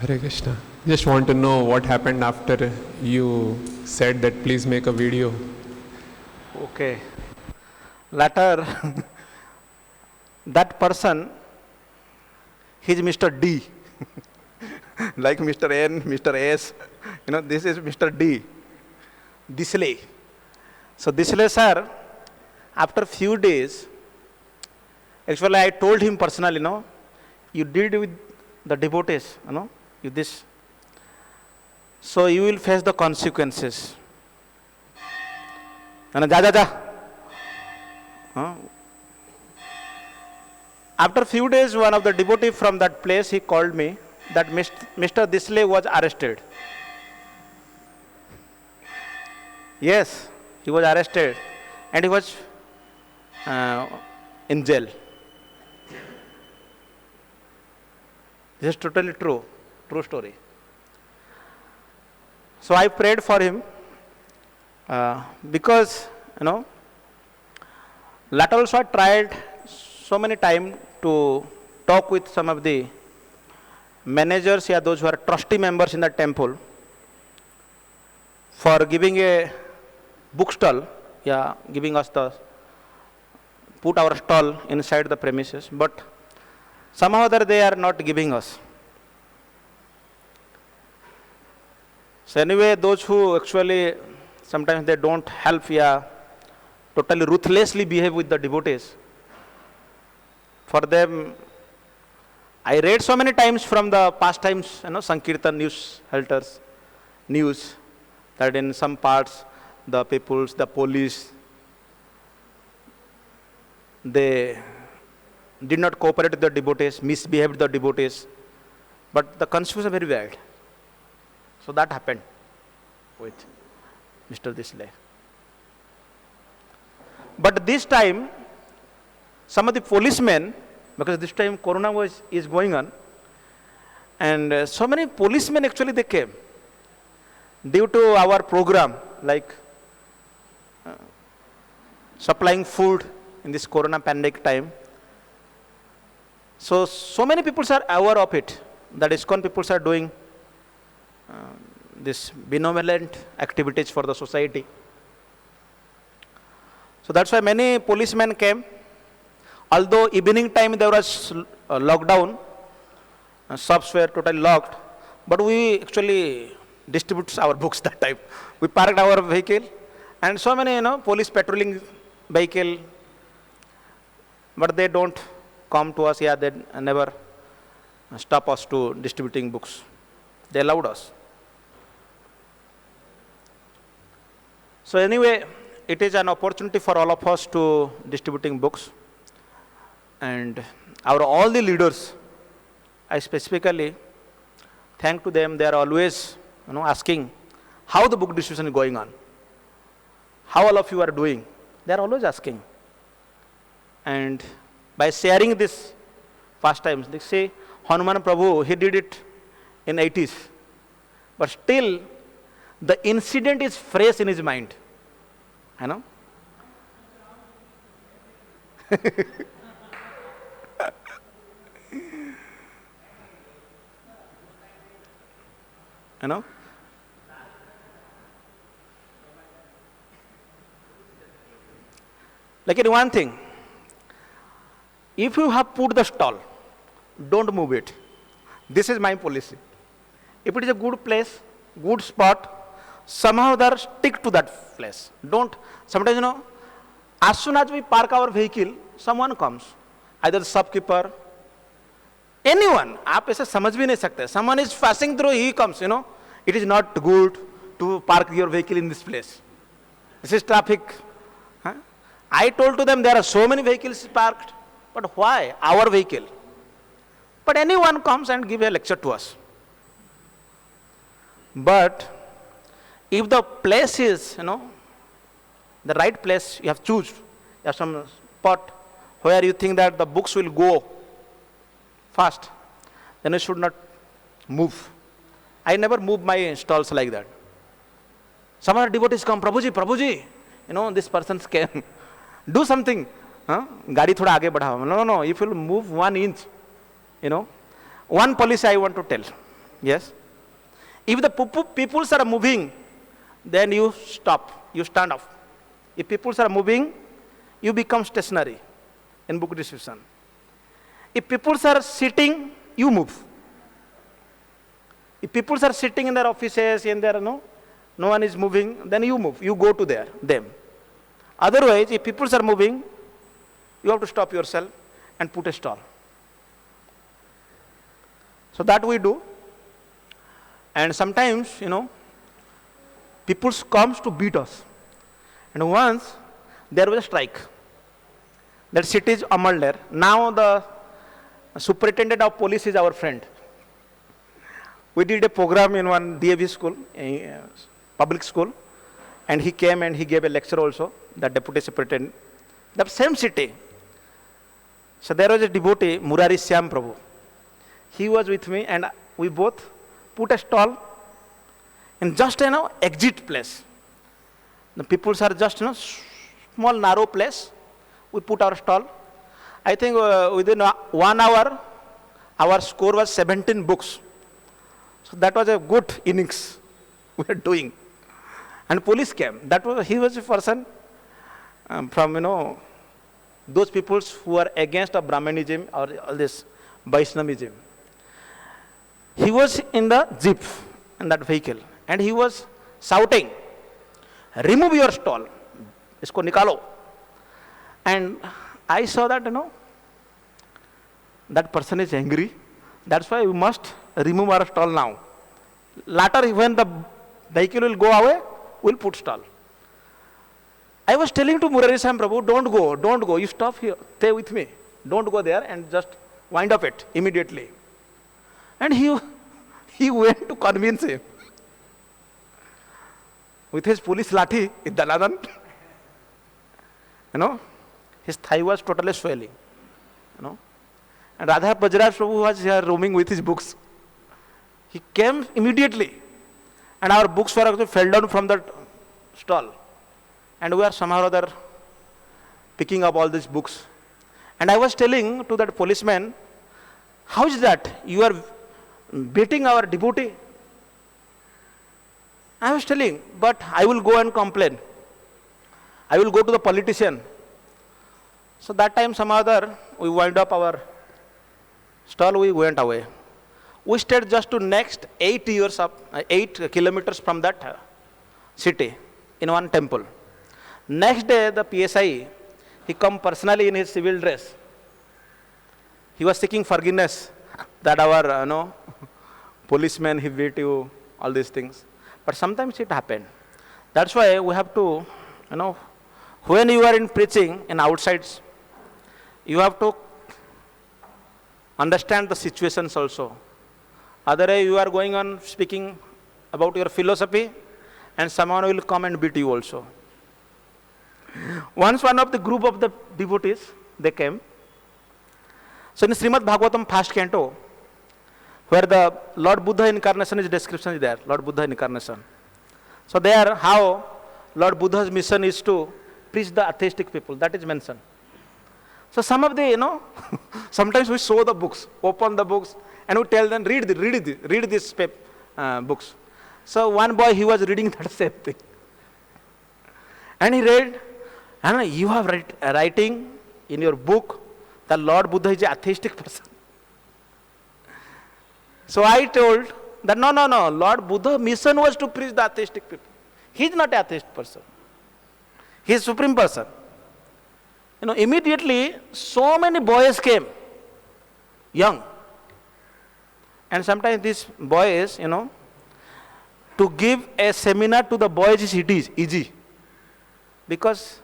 Hare Krishna. Just want to know what happened after you said that please make a video. Okay. Later, that person, he's Mr. D. Like Mr. N, Mr. S. This is Mr. D. Disley. So Disley sir, after few days, actually I told him personally, you did with the devotees, you this. So you will face the consequences. After few days, one of the devotee from that place, he called me that Mr. Disley was arrested. Yes, he was arrested and he was in jail. This is totally true story. So I prayed for him because, later also I tried so many times to talk with some of the managers, those who are trustee members in the temple, for giving a book stall, giving us put our stall inside the premises, but somehow or other they are not giving us. So anyway, those who actually sometimes they don't help, totally ruthlessly behave with the devotees. For them, I read so many times from the past times, Sankirtan news halters, news, that in some parts, the peoples, the police, they did not cooperate with the devotees, misbehaved the devotees, but the consequences are very bad. So that happened with Mr. Disley. But this time, some of the policemen, because this time Corona is going on, and so many policemen actually they came due to our program, like supplying food in this Corona pandemic time. So many people are aware of it, that ISKCON people are doing this benevolent activities for the society. So that's why many policemen came. Although evening time there was lockdown, shops were totally locked, but we actually distribute our books that time. We parked our vehicle, and so many police patrolling vehicle, but they don't come to us. They never stop us to distributing books. They allowed us. So anyway, it is an opportunity for all of us to distributing books. And all the leaders, I specifically thank to them. They are always asking how the book distribution is going on, how all of you are doing. They are always asking. And by sharing this past times, they say Hanuman Prabhu, he did it in 80s, but still the incident is fresh in his mind. Like in one thing, if you have put the stall, don't move it. This is my policy. If it is a good place, good spot, somehow there stick to that place. Don't, sometimes as soon as we park our vehicle, someone comes, either the shopkeeper, anyone, आप ऐसे समझ भी नहीं सकते. Someone is passing through, he comes, it is not good to park your vehicle in this place. This is traffic. I told to them there are so many vehicles parked, but why our vehicle? But anyone comes and give a lecture to us. But if the place is, the right place you have choose, you have some spot where you think that the books will go fast, then you should not move. I never move my stalls like that. Some other devotees come, Prabhuji, this person came. Do something. Gadi thoda aage badhao. No, if you move 1 inch, one policy I want to tell. Yes. If the people are moving, then you stop, you stand off. If people are moving, you become stationary in book distribution. If people are sitting, you move. If people are sitting in their offices, in their, no one is moving, then you move. You go to them. Otherwise, if people are moving, you have to stop yourself and put a stall. So that we do. And sometimes, people comes to beat us. And once there was a strike. That city is Amalner. Now the superintendent of police is our friend. We did a program in one DAV school, public school, and he came and he gave a lecture also, the deputy superintendent. The same city. So there was a devotee, Murari Syam Prabhu. He was with me and we both put a stall in just exit place. The people are just small narrow place. We put our stall. I think within 1 hour, our score was 17 books. So that was a good innings we were doing. And police came. He was a person from those people who are against Brahmanism or all this Vaishnavism. He was in the jeep, in that vehicle, and he was shouting, "Remove your stall, isko nikalo." And I saw that, that person is angry. That's why we must remove our stall now. Later, when the vehicle will go away, we'll put stall. I was telling to Murari Sam Prabhu, don't go, you stop here, stay with me. Don't go there and just wind up it immediately. And he went to convince him. With his police lathi, Daladan, his thigh was totally swelling. And Radha Bajraj Prabhu was here roaming with his books. He came immediately. And our books were actually fell down from the stall. And we are somehow or other picking up all these books. And I was telling to that policeman, how is that? You are beating our devotee. I was telling, but I will go and complain. I will go to the politician. So that time somehow or other, we wind up our stall, we went away. We stayed just to next 8 kilometers from that city in one temple. Next day, the PSI, he come personally in his civil dress. He was seeking forgiveness that our policeman, he beat you, all these things. But sometimes it happened. That's why we have to, when you are in preaching in outsides, you have to understand the situations also. Otherwise, you are going on speaking about your philosophy, and someone will come and beat you also. Once one of the group of the devotees, they came. So in Srimad Bhagavatam first canto, where the Lord Buddha incarnation is description is there, Lord Buddha incarnation. So there, how Lord Buddha's mission is to preach the atheistic people, that is mentioned. So some of the, sometimes we show the books, open the books, and we tell them, read these books. So one boy, he was reading that same thing. And he read, and you have writing in your book that Lord Buddha is an atheistic person. So I told that no, Lord Buddha's mission was to preach the atheistic people. He is not an atheist person. He is supreme person. Immediately, so many boys came, young. And sometimes these boys, to give a seminar to the boys is easy. Because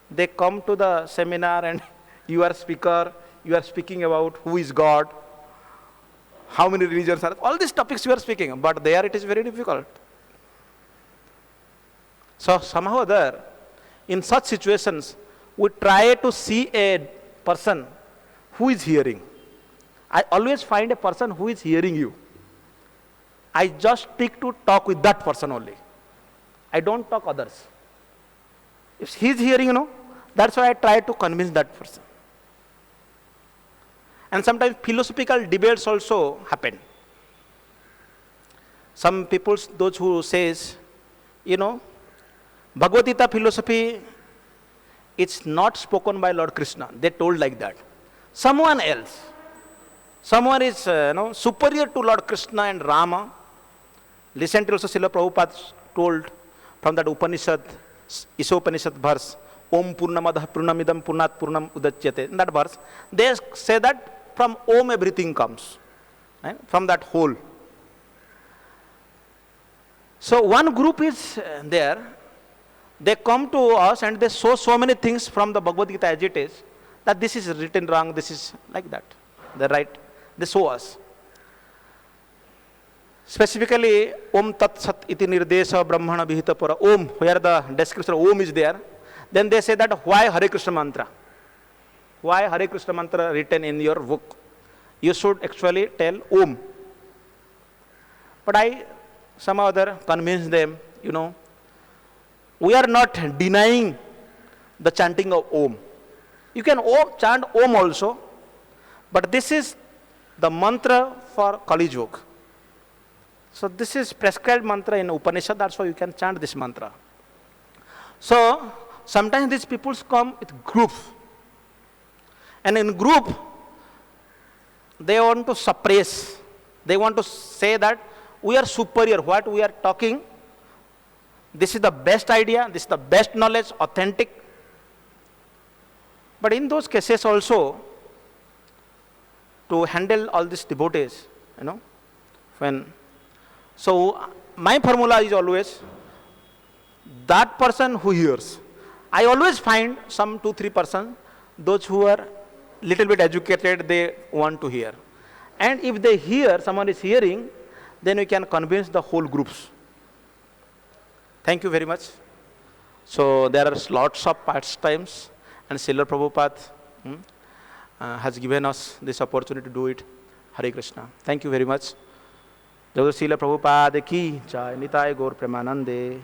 they come to the seminar and you are speaker, you are speaking about who is God, how many religions are, all these topics you are speaking, but there it is very difficult. So somehow or other, in such situations, we try to see a person who is hearing. I always find a person who is hearing you. I just stick to talk with that person only. I don't talk others. If he is hearing, that's why I try to convince that person. And sometimes philosophical debates also happen. Some people, those who says, Bhagavad Gita philosophy it's not spoken by Lord Krishna. They told like that. Someone else. Someone is superior to Lord Krishna and Rama. Recently also Srila Prabhupada told from that Upanishad, Isopanishad verse, Om Purnamadah Purnamidam Purnat Purnam Udachyate. In that verse, they say that from Om everything comes. Right? From that whole. So one group is there. They come to us and they show so many things from the Bhagavad Gita as it is, that this is written wrong, this is like that. They write, they show us. Specifically, Om Tat Sat iti Nirdesha Brahmana Vihita Pura. Om, where the description of Om is there. Then they say that why Hare Krishna mantra? Why Hare Krishna mantra written in your book? You should actually tell Om. But I somehow other convince them, we are not denying the chanting of Om. You can chant Om also, but this is the mantra for Kali Yuga. So this is prescribed mantra in Upanishad, that's why you can chant this mantra. So sometimes these people come with group, and in group they want to suppress, they want to say that we are superior, what we are talking, this is the best idea, this is the best knowledge, authentic. But in those cases also, to handle all these devotees, so my formula is always, that person who hears, I always find some 2-3%, those who are little bit educated, they want to hear. And if they hear, someone is hearing, then we can convince the whole groups. Thank you very much. So there are lots of pastimes, and Srila Prabhupada has given us this opportunity to do it. Hare Krishna. Thank you very much. Srila Prabhupada ki jai, Nitai Gaur Premanande.